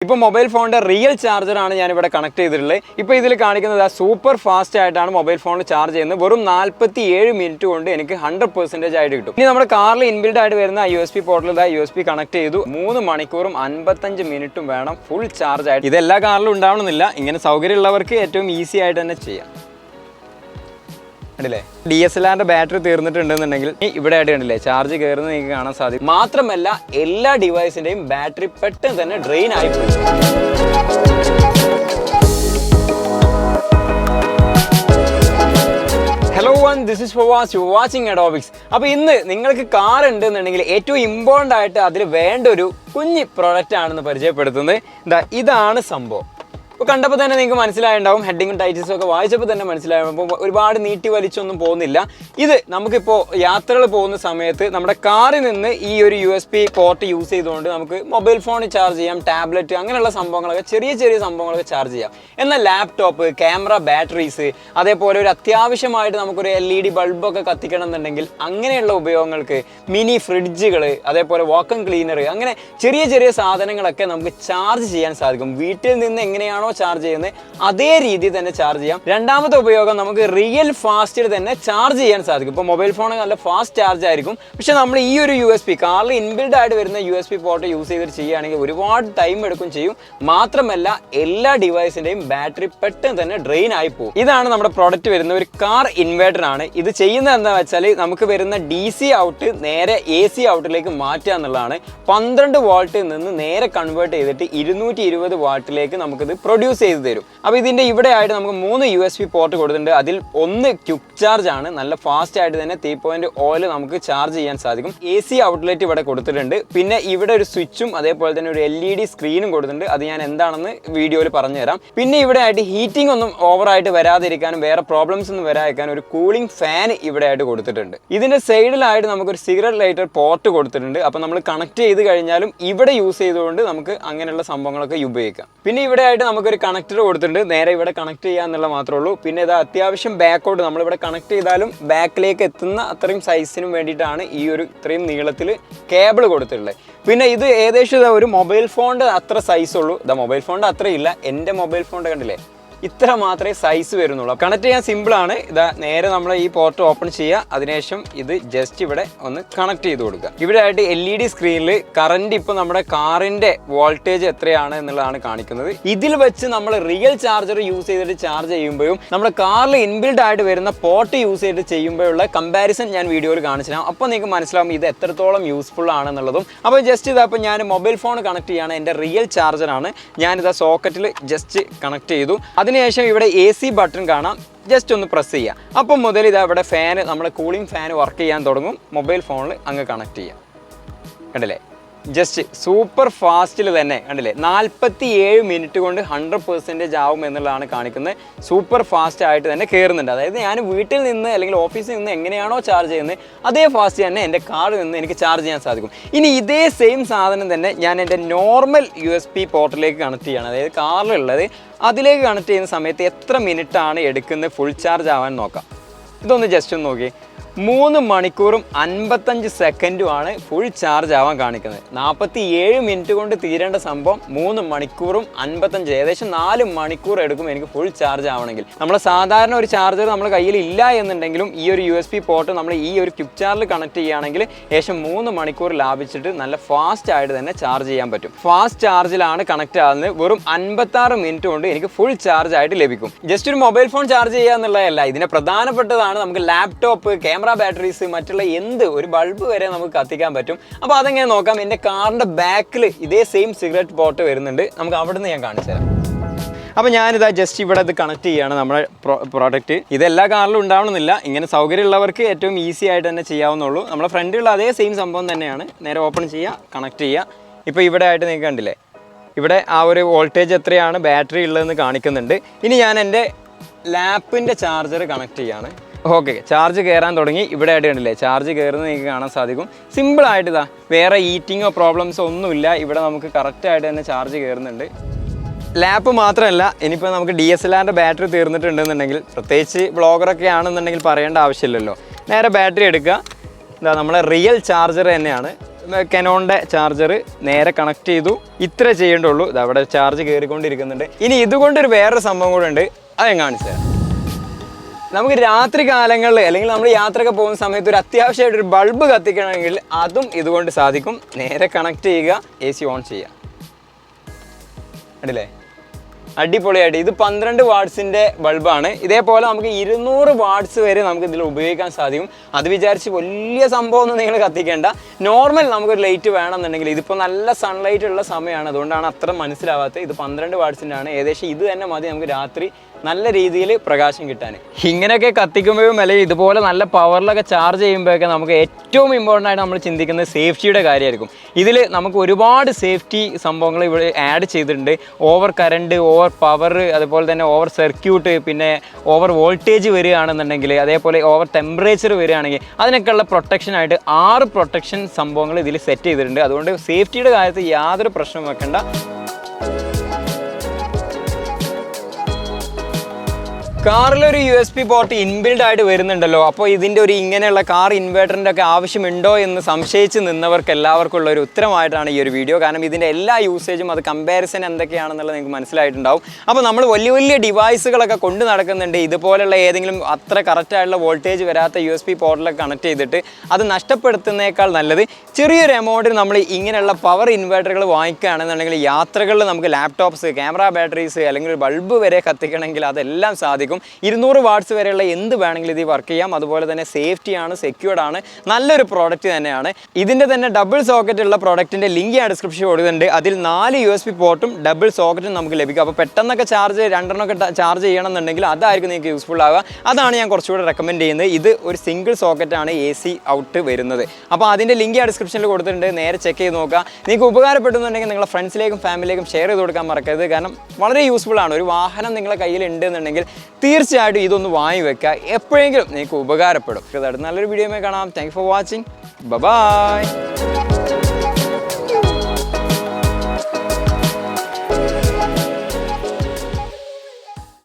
ഇപ്പോൾ മൊബൈൽ ഫോണിൻ്റെ റിയൽ ചാർജറാണ് ഞാനിവിടെ കണക്ട് ചെയ്തിട്ടുള്ളത്. ഇപ്പോൾ ഇതിൽ കാണിക്കുന്നത് സൂപ്പർ ഫാസ്റ്റ് ആയിട്ടാണ് മൊബൈൽ ഫോണിൽ ചാർജ് ചെയ്യുന്നത്. വെറും 47 മിനിറ്റ് കൊണ്ട് എനിക്ക് 100% ആയിട്ട് കിട്ടും. ഇനി നമ്മുടെ കാറിൽ ഇൻബിൽഡ് ആയിട്ട് വരുന്ന USB പോർട്ടിൽ USB കണക്ട് ചെയ്തു. 3 മണിക്കൂറും 55 മിനിറ്റും വേണം ഫുൾ ചാർജ് ആയിട്ട്. ഇതെല്ലാ കാറിലും ഉണ്ടാവണമെന്നില്ല. ഇങ്ങനെ സൗകര്യമുള്ളവർക്ക് ഏറ്റവും ഈസി ആയിട്ട് തന്നെ ചെയ്യാം. കണ്ടില്ലേ, DSLRന്റെ ബാറ്ററി തീർന്നിട്ടുണ്ടെന്നുണ്ടെങ്കിൽ ഇവിടെ ആയിട്ട് കണ്ടില്ലേ ചാർജ് കയറുന്നത് നിങ്ങൾക്ക് കാണാൻ സാധിക്കും. മാത്രമല്ല എല്ലാ ഡിവൈസിന്റെയും ബാറ്ററി പെട്ടെന്ന് തന്നെ ഡ്രെയിൻ ആയി പോകും. Hello one, this is Fawas, you watching അഡോപിക്സ്. അപ്പോൾ ഇന്ന് നിങ്ങൾക്ക് കാർ ഉണ്ടെന്നുണ്ടെങ്കിൽ ഏറ്റവും ഇമ്പോർട്ടൻ്റ് ആയിട്ട് അതിൽ വേണ്ട ഒരു കുഞ്ഞ് പ്രൊഡക്റ്റ് ആണെന്ന് പരിചയപ്പെടുത്തുന്നത്. ഇതാണ് സംഭവം. ഇപ്പോൾ കണ്ടപ്പോൾ തന്നെ നിങ്ങൾക്ക് മനസ്സിലായിട്ടുണ്ടാവും, ഹെഡിങ്ങും ടൈറ്റിൽസും ഒക്കെ വായിച്ചപ്പോൾ തന്നെ മനസ്സിലാവും. അപ്പോൾ ഒരുപാട് നീട്ടി വലിച്ചൊന്നും പോകുന്നില്ല. ഇത് നമുക്കിപ്പോൾ യാത്രകൾ പോകുന്ന സമയത്ത് നമ്മുടെ കാറിൽ നിന്ന് ഈ ഒരു USB പോർട്ട് യൂസ് ചെയ്തുകൊണ്ട് നമുക്ക് മൊബൈൽ ഫോണിൽ ചാർജ് ചെയ്യാം, ടാബ്ലറ്റ് അങ്ങനെയുള്ള സംഭവങ്ങളൊക്കെ ചെറിയ ചെറിയ സംഭവങ്ങളൊക്കെ ചാർജ് ചെയ്യാം. എന്നാൽ ലാപ്ടോപ്പ്, ക്യാമറ, ബാറ്ററീസ്, അതേപോലെ ഒരു അത്യാവശ്യമായിട്ട് നമുക്കൊരു LED ബൾബൊക്കെ കത്തിക്കണം എന്നുണ്ടെങ്കിൽ അങ്ങനെയുള്ള ഉപയോഗങ്ങൾക്ക് മിനി ഫ്രിഡ്ജുകൾ, അതേപോലെ വാക്വം ക്ലീനർ, അങ്ങനെ ചെറിയ ചെറിയ സാധനങ്ങളൊക്കെ നമുക്ക് ചാർജ് ചെയ്യാൻ സാധിക്കും. വീട്ടിൽ നിന്ന് എങ്ങനെയാണോ ചാർജ് ചെയ്യുന്നത് അതേ രീതിയിൽ തന്നെ ചാർജ് ചെയ്യാം. രണ്ടാമത്തെ ഉപയോഗം, നമുക്ക് റിയൽ ഫാസ്റ്റിൽ തന്നെ ചാർജ് ചെയ്യാൻ സാധിക്കും. ഇപ്പോൾ മൊബൈൽ ഫോൺ നല്ല ഫാസ്റ്റ് ചാർജ് ആയിരിക്കും. പക്ഷെ നമ്മൾ ഈ ഒരു USB കാറിൽ ഇൻബിൽഡ് ആയിട്ട് വരുന്ന USB പോർട്ട് യൂസ് ചെയ്തിട്ട് ചെയ്യുകയാണെങ്കിൽ ഒരുപാട് ടൈം എടുക്കും ചെയ്യും. മാത്രമല്ല എല്ലാ ഡിവൈസിന്റെയും ബാറ്ററി പെട്ടെന്ന് തന്നെ ഡ്രെയിൻ ആയി പോകും. ഇതാണ് നമ്മുടെ പ്രോഡക്റ്റ് വരുന്ന ഒരു കാർ ഇൻവേർട്ടർ ആണ്. ഇത് ചെയ്യുന്നത് എന്താ വെച്ചാൽ നമുക്ക് വരുന്ന DC ഔട്ട് നേരെ AC ഔട്ടിലേക്ക് മാറ്റുക എന്നുള്ളതാണ്. 12 വോൾട്ടിൽ നിന്ന് നേരെ കൺവേർട്ട് ചെയ്തിട്ട് 220 വാട്ടിലേക്ക് നമുക്കിത് പ്രൊഡ്യൂസ് ചെയ്ത് തരും. അപ്പോൾ ഇതിൻ്റെ ഇവിടെ ആയിട്ട് നമുക്ക് 3 USB പോർട്ട് കൊടുത്തിട്ടുണ്ട്. അതിൽ ഒന്ന് ക്വിക്ക് ചാർജ് ആണ്. നല്ല ഫാസ്റ്റ് ആയിട്ട് തന്നെ 3.0 ഓയിൽ നമുക്ക് ചാർജ് ചെയ്യാൻ സാധിക്കും. AC ഔട്ട്ലെറ്റ് ഇവിടെ കൊടുത്തിട്ടുണ്ട്. പിന്നെ ഇവിടെ ഒരു സ്വിച്ചും അതേപോലെ തന്നെ ഒരു LED സ്ക്രീനും കൊടുത്തിട്ടുണ്ട്. അത് ഞാൻ എന്താണെന്ന് വീഡിയോയിൽ പറഞ്ഞു തരാം. പിന്നെ ഇവിടെ ആയിട്ട് ഹീറ്റിംഗ് ഒന്നും ഓവറായിട്ട് വരാതിരിക്കാനും വേറെ പ്രോബ്ലംസ് ഒന്നും വരാതിരിക്കാനും ഒരു കൂളിംഗ് ഫാൻ ഇവിടെ ആയിട്ട് കൊടുത്തിട്ടുണ്ട്. ഇതിൻ്റെ സൈഡിലായിട്ട് നമുക്കൊരു സിഗരറ്റ് ലൈറ്റർ പോർട്ട് കൊടുത്തിട്ടുണ്ട്. അപ്പോൾ നമ്മൾ കണക്ട് ചെയ്ത് കഴിഞ്ഞാലും ഇവിടെ യൂസ് ചെയ്തുകൊണ്ട് നമുക്ക് അങ്ങനെയുള്ള സംഭവങ്ങളൊക്കെ ഉപയോഗിക്കാം. പിന്നെ ഇവിടെ ആയിട്ട് നമുക്കൊരു കണക്ടർ കൊടുത്തിട്ടുണ്ട്. നേരെ ഇവിടെ കണക്ട് ചെയ്യാന്നുള്ള മാത്രമേ ഉള്ളൂ. പിന്നെ ഇത് അത്യാവശ്യം ബാക്കോട്ട് നമ്മളിവിടെ കണക്ട് ചെയ്താലും ബാക്കിലേക്ക് എത്തുന്ന അത്രയും സൈസിനും വേണ്ടിയിട്ടാണ് ഈ ഒരു ഇത്രയും നീളത്തിൽ കേബിൾ കൊടുത്തിട്ടുള്ളത്. പിന്നെ ഇത് ഏകദേശം ഒരു മൊബൈൽ ഫോണിൻ്റെ അത്ര സൈസ് ഉള്ളൂ. മൊബൈൽ ഫോണിൻ്റെ അത്രയില്ല. എൻ്റെ മൊബൈൽ ഫോണിൻ്റെ കണ്ടില്ലേ, ഇത്ര മാത്രമേ സൈസ് വരുന്നുള്ളൂ. കണക്ട് ചെയ്യാൻ സിമ്പിളാണ്. നേരെ നമ്മൾ ഈ പോർട്ട് ഓപ്പൺ ചെയ്യുക. അതിനുശേഷം ഇത് ജസ്റ്റ് ഇവിടെ ഒന്ന് കണക്ട് ചെയ്ത് കൊടുക്കുക. ഇവിടെ ആയിട്ട് LED സ്ക്രീനിൽ കറണ്ട് ഇപ്പോൾ നമ്മുടെ കാറിൻ്റെ വോൾട്ടേജ് എത്രയാണ് എന്നുള്ളതാണ് കാണിക്കുന്നത്. ഇതിൽ വെച്ച് നമ്മൾ റിയൽ ചാർജർ യൂസ് ചെയ്തിട്ട് ചാർജ് ചെയ്യുമ്പോഴും നമ്മുടെ കാറിൽ ഇൻബിൽഡ് ആയിട്ട് വരുന്ന പോർട്ട് യൂസ് ചെയ്തിട്ട് ചെയ്യുമ്പോഴുള്ള കമ്പാരിസൺ ഞാൻ വീഡിയോയിൽ കാണിച്ചു തരാം. അപ്പോൾ നിങ്ങൾക്ക് മനസ്സിലാവും ഇത് എത്രത്തോളം യൂസ്ഫുൾ ആണെന്നുള്ളതും. അപ്പോൾ ജസ്റ്റ് ഇതപ്പോൾ ഞാൻ മൊബൈൽ ഫോൺ കണക്ട് ചെയ്യാണ്. എൻ്റെ റിയൽ ചാർജറാണ്. ഞാനിതാ സോക്കറ്റിൽ ജസ്റ്റ് കണക്ട് ചെയ്തു. അതിനുശേഷം ഇവിടെ AC ബട്ടൺ കാണാം. ജസ്റ്റ് ഒന്ന് പ്രസ് ചെയ്യുക. അപ്പം മുതൽ ഇതാ ഇവിടെ ഫാന്, നമ്മുടെ കൂളിംഗ് ഫാൻ വർക്ക് ചെയ്യാൻ തുടങ്ങും. മൊബൈൽ ഫോണിൽ അങ്ങ് കണക്ട് ചെയ്യാം. കണ്ടില്ലേ, ജസ്റ്റ് സൂപ്പർ ഫാസ്റ്റിൽ തന്നെ കണ്ടില്ലേ, 47 മിനിറ്റ് കൊണ്ട് 100% ആവും എന്നുള്ളതാണ് കാണിക്കുന്നത്. സൂപ്പർ ഫാസ്റ്റ് ആയിട്ട് തന്നെ കയറുന്നുണ്ട്. അതായത് ഞാൻ വീട്ടിൽ നിന്ന് അല്ലെങ്കിൽ ഓഫീസിൽ നിന്ന് എങ്ങനെയാണോ ചാർജ് ചെയ്യുന്നത് അതേ ഫാസ്റ്റ് തന്നെ എൻ്റെ കാറിൽ നിന്ന് എനിക്ക് ചാർജ് ചെയ്യാൻ സാധിക്കും. ഇനി ഇതേ സെയിം സാധനം തന്നെ ഞാൻ എൻ്റെ നോർമൽ USB പോർട്ടിലേക്ക് കണക്ട് ചെയ്യണം. അതായത് കാറിലുള്ളത് അതിലേക്ക് കണക്ട് ചെയ്യുന്ന സമയത്ത് എത്ര മിനിറ്റാണ് എടുക്കുന്നത് ഫുൾ ചാർജ് ആവാൻ നോക്കാം. ഇതൊന്ന് ജസ്റ്റ് ഒന്ന് നോക്കി. 3 മണിക്കൂറും 55 സെക്കൻഡുമാണ് ഫുൾ ചാർജ് ആവാൻ കാണിക്കുന്നത്. 47 മിനിറ്റ് കൊണ്ട് തീരേണ്ട സംഭവം 3 മണിക്കൂറും 55, ഏകദേശം 4 മണിക്കൂർ എടുക്കും എനിക്ക് ഫുൾ ചാർജ് ആവണമെങ്കിൽ. നമ്മൾ സാധാരണ ഒരു ചാർജർ നമ്മുടെ കയ്യിൽ ഇല്ല എന്നുണ്ടെങ്കിലും ഈ ഒരു USB പോർട്ട് നമ്മൾ ഈ ഒരു ക്വിക്ക് ചാർജിൽ കണക്ട് ചെയ്യുകയാണെങ്കിൽ ഏകദേശം 3 മണിക്കൂർ ലാഭിച്ചിട്ട് നല്ല ഫാസ്റ്റ് ആയിട്ട് തന്നെ ചാർജ് ചെയ്യാൻ പറ്റും. ഫാസ്റ്റ് ചാർജിലാണ് കണക്ട് ആകുന്നത്. വെറും 56 മിനിറ്റ് കൊണ്ട് എനിക്ക് ഫുൾ ചാർജ് ആയിട്ട് ലഭിക്കും. ജസ്റ്റ് ഒരു മൊബൈൽ ഫോൺ ചാർജ് ചെയ്യുക എന്നുള്ളതല്ല, ഇതിനെ പ്രധാനപ്പെട്ടതാണ് നമുക്ക് ലാപ്ടോപ്പ്, ക്യാമറ, ബാറ്ററീസ്, മറ്റുള്ള എന്ത് ഒരു ബൾബ് വരെ നമുക്ക് കത്തിക്കാൻ പറ്റും. അപ്പോൾ അതെങ്ങനെ നോക്കാം. എൻ്റെ കാറിൻ്റെ ബാക്കിൽ ഇതേ സെയിം സിഗരറ്റ് പോർട്ട് വരുന്നുണ്ട്. നമുക്ക് അവിടെ നിന്ന് ഞാൻ കാണിച്ചു തരാം. അപ്പോൾ ഞാനിതാ ജസ്റ്റ് ഇവിടെ ഇത് കണക്ട് ചെയ്യുകയാണ് നമ്മുടെ പ്രോഡക്റ്റ്. ഇതെല്ലാ കാറിലും ഉണ്ടാവണമെന്നില്ല. ഇങ്ങനെ സൗകര്യമുള്ളവർക്ക് ഏറ്റവും ഈസി ആയിട്ട് തന്നെ ചെയ്യാവുന്നുള്ളൂ. നമ്മുടെ ഫ്രണ്ടിലുള്ള അതേ സെയിം സംഭവം തന്നെയാണ്. നേരെ ഓപ്പൺ ചെയ്യുക, കണക്ട് ചെയ്യുക. ഇപ്പോൾ ഇവിടെ ആയിട്ട് നിങ്ങൾക്ക് കണ്ടില്ലേ, ഇവിടെ ആ ഒരു വോൾട്ടേജ് എത്രയാണ് ബാറ്ററി ഉള്ളതെന്ന് കാണിക്കുന്നുണ്ട്. ഇനി ഞാൻ എൻ്റെ ലാപ്പിൻ്റെ ചാർജർ കണക്ട് ചെയ്യാണ്. ഓക്കെ, ചാർജ് കയറാൻ തുടങ്ങി. ഇവിടെ ആയിട്ട് കണ്ടില്ലേ ചാർജ് കയറുന്നത് നിങ്ങൾക്ക് കാണാൻ സാധിക്കും. സിമ്പിളായിട്ട് ഇതാ, വേറെ ഈറ്റിങ്ങോ പ്രോബ്ലംസോ ഒന്നുമില്ല. ഇവിടെ നമുക്ക് കറക്റ്റായിട്ട് തന്നെ ചാർജ് കയറുന്നുണ്ട്. ലാപ്പ് മാത്രമല്ല, ഇനിയിപ്പോൾ നമുക്ക് DSLRൻ്റെ ബാറ്ററി തീർന്നിട്ടുണ്ടെന്നുണ്ടെങ്കിൽ, പ്രത്യേകിച്ച് ബ്ലോഗറൊക്കെ ആണെന്നുണ്ടെങ്കിൽ പറയേണ്ട ആവശ്യമില്ലല്ലോ. നേരെ ബാറ്ററി എടുക്കുക. നമ്മളെ റിയൽ ചാർജർ തന്നെയാണ്. കനോണിൻ്റെ ചാർജർ നേരെ കണക്ട് ചെയ്തു. ഇത്ര ചെയ്യേണ്ടുള്ളൂ. ഇത് അവിടെ ചാർജ് കയറിക്കൊണ്ടിരിക്കുന്നുണ്ട്. ഇനി ഇതുകൊണ്ടൊരു വേറൊരു സംഭവം കൂടെ ഉണ്ട്, അത് ഞാൻ കാണിച്ചു തരാം. നമുക്ക് രാത്രി കാലങ്ങളിൽ അല്ലെങ്കിൽ നമ്മൾ യാത്രയൊക്കെ പോകുന്ന സമയത്ത് ഒരു അത്യാവശ്യമായിട്ടൊരു ബൾബ് കത്തിക്കണമെങ്കിൽ അതും ഇതുകൊണ്ട് സാധിക്കും. നേരെ കണക്ട് ചെയ്യുക, AC ഓൺ ചെയ്യുക. അടില്ലേ, അടിപൊളിയായിട്ട്. ഇത് 12 വാട്ട്സിൻ്റെ ബൾബാണ്. ഇതേപോലെ നമുക്ക് 200 വാട്ട്സ് വരെ നമുക്ക് ഇതിൽ ഉപയോഗിക്കാൻ സാധിക്കും. അത് വിചാരിച്ച് വലിയ സംഭവമൊന്നും നിങ്ങൾ കത്തിക്കേണ്ട. നോർമൽ നമുക്കൊരു ലൈറ്റ് വേണമെന്നുണ്ടെങ്കിൽ ഇതിപ്പോൾ നല്ല സൺലൈറ്റ് ഉള്ള സമയമാണ്, അതുകൊണ്ടാണ് അത്ര മനസ്സിലാവാത്തത്. ഇത് 12 വാട്ട്സിൻ്റെ ആണ്. ഏകദേശം ഇത് തന്നെ മതി നമുക്ക് രാത്രി നല്ല രീതിയിൽ പ്രകാശം കിട്ടാൻ. ഇങ്ങനെയൊക്കെ കത്തിക്കുമ്പോഴും അല്ലെങ്കിൽ ഇതുപോലെ നല്ല പവറിലൊക്കെ ചാർജ് ചെയ്യുമ്പോഴൊക്കെ നമുക്ക് ഏറ്റവും ഇമ്പോർട്ടൻ്റ് ആയിട്ട് നമ്മൾ ചിന്തിക്കുന്നത് സേഫ്റ്റിയുടെ കാര്യമായിരിക്കും. ഇതിൽ നമുക്ക് ഒരുപാട് സേഫ്റ്റി സംഭവങ്ങൾ ഇവിടെ ആഡ് ചെയ്തിട്ടുണ്ട്. ഓവർ കറണ്ട്, ഓവർ പവർ, അതുപോലെ തന്നെ ഓവർ സർക്യൂട്ട്, പിന്നെ ഓവർ വോൾട്ടേജ് വരികയാണെന്നുണ്ടെങ്കിൽ, അതേപോലെ ഓവർ ടെമ്പറേച്ചർ വരികയാണെങ്കിൽ അതിനൊക്കെയുള്ള പ്രൊട്ടക്ഷനായിട്ട് 6 പ്രൊട്ടക്ഷൻ സംഭവങ്ങൾ ഇതിൽ സെറ്റ് ചെയ്തിട്ടുണ്ട്. അതുകൊണ്ട് സേഫ്റ്റിയുടെ കാര്യത്തിൽ യാതൊരു പ്രശ്നം വെക്കേണ്ട. കാറിലൊരു USB പോർട്ട് ഇൻബിൽഡ് ആയിട്ട് വരുന്നുണ്ടല്ലോ. അപ്പോൾ ഇതിൻ്റെ ഒരു ഇങ്ങനെയുള്ള കാർ ഇൻവേർട്ടറിൻ്റെ ഒക്കെ ആവശ്യമുണ്ടോ എന്ന് സംശയിച്ച് നിന്നവർക്ക് എല്ലാവർക്കും ഉള്ള ഒരു ഉത്തരമായിട്ടാണ് ഈ ഒരു വീഡിയോ. കാരണം ഇതിൻ്റെ എല്ലാ യൂസേജും അത് കമ്പാരിസൺ എന്തൊക്കെയാണെന്നുള്ളത് നിങ്ങൾക്ക് മനസ്സിലായിട്ടുണ്ടാവും. അപ്പോൾ നമ്മൾ വലിയ വലിയ ഡിവൈസുകളൊക്കെ കൊണ്ട് നടക്കുന്നുണ്ട്. ഇതുപോലുള്ള ഏതെങ്കിലും അത്ര കറക്റ്റായിട്ടുള്ള വോൾട്ടേജ് വരാത്ത USB പോർട്ടിലൊക്കെ കണക്ട് ചെയ്തിട്ട് അത് നഷ്ടപ്പെടുത്തുന്നതിനേക്കാൾ നല്ലത് ചെറിയൊരു എമൗണ്ടിന് നമ്മൾ ഇങ്ങനെയുള്ള പവർ ഇൻവേർട്ടറുകൾ വാങ്ങിക്കുകയാണെന്നുണ്ടെങ്കിൽ യാത്രകളിൽ നമുക്ക് ലാപ്ടോപ്സ്, ക്യാമറ ബാറ്ററീസ് അല്ലെങ്കിൽ ഒരു ബൾബ് വരെ കത്തിക്കണമെങ്കിൽ അതെല്ലാം സാധിക്കും. 200 വാട്ട്സ് വരെയുള്ള എന്ത് വേണമെങ്കിലും ഇത് വർക്ക് ചെയ്യാം. അതുപോലെ തന്നെ സേഫ്റ്റിയാണ്, സെക്യൂർഡ് ആണ്, നല്ലൊരു പ്രോഡക്റ്റ് തന്നെയാണ്. ഇതിൻ്റെ തന്നെ ഡബിൾ സോക്കറ്റ് ഉള്ള പ്രോഡക്റ്റിൻ്റെ ലിങ്ക് ഞാൻ ഡിസ്ക്രിപ്ഷൻ കൊടുക്കുന്നുണ്ട്. അതിൽ 4 USB പോർട്ടും ഡബിൾ സോക്കറ്റും നമുക്ക് ലഭിക്കും. അപ്പോൾ പെട്ടെന്നൊക്കെ രണ്ടെണ്ണമൊക്കെ ചാർജ് ചെയ്യണമെന്നുണ്ടെങ്കിൽ അതായിരിക്കും നിങ്ങൾക്ക് യൂസ്ഫുൾ ആവുക. അതാണ് ഞാൻ കുറച്ചുകൂടെ റെക്കമെൻഡ് ചെയ്യുന്നത്. ഇത് ഒരു സിംഗിൾ സോക്കറ്റാണ് AC ഔട്ട് വരുന്നത്. അപ്പോൾ അതിൻ്റെ ലിങ്ക് ഞാൻ ഡിസ്ക്രിപ്ഷനിൽ കൊടുത്തിട്ടുണ്ട്, നേരെ ചെക്ക് ചെയ്ത് നോക്കുക. നിങ്ങൾക്ക് ഉപകാരപ്പെടുന്നുണ്ടെങ്കിൽ നിങ്ങളുടെ ഫ്രണ്ട്സിലേക്കും ഫാമിലിയിലേക്കും ഷെയർ ചെയ്ത് കൊടുക്കാൻ മറക്കരുത്. കാരണം വളരെ യൂസ്ഫുൾ ആണ്. ഒരു വാഹനം നിങ്ങളുടെ കയ്യിൽ ഉണ്ടെന്നുണ്ടെങ്കിൽ തീർച്ചയായിട്ടും ഇതൊന്ന് വാങ്ങി വെക്കുക, എപ്പോഴെങ്കിലും നിങ്ങൾക്ക് ഉപകാരപ്പെടും. നല്ലൊരു വീഡിയോ കാണാം. Thank you for watching. By.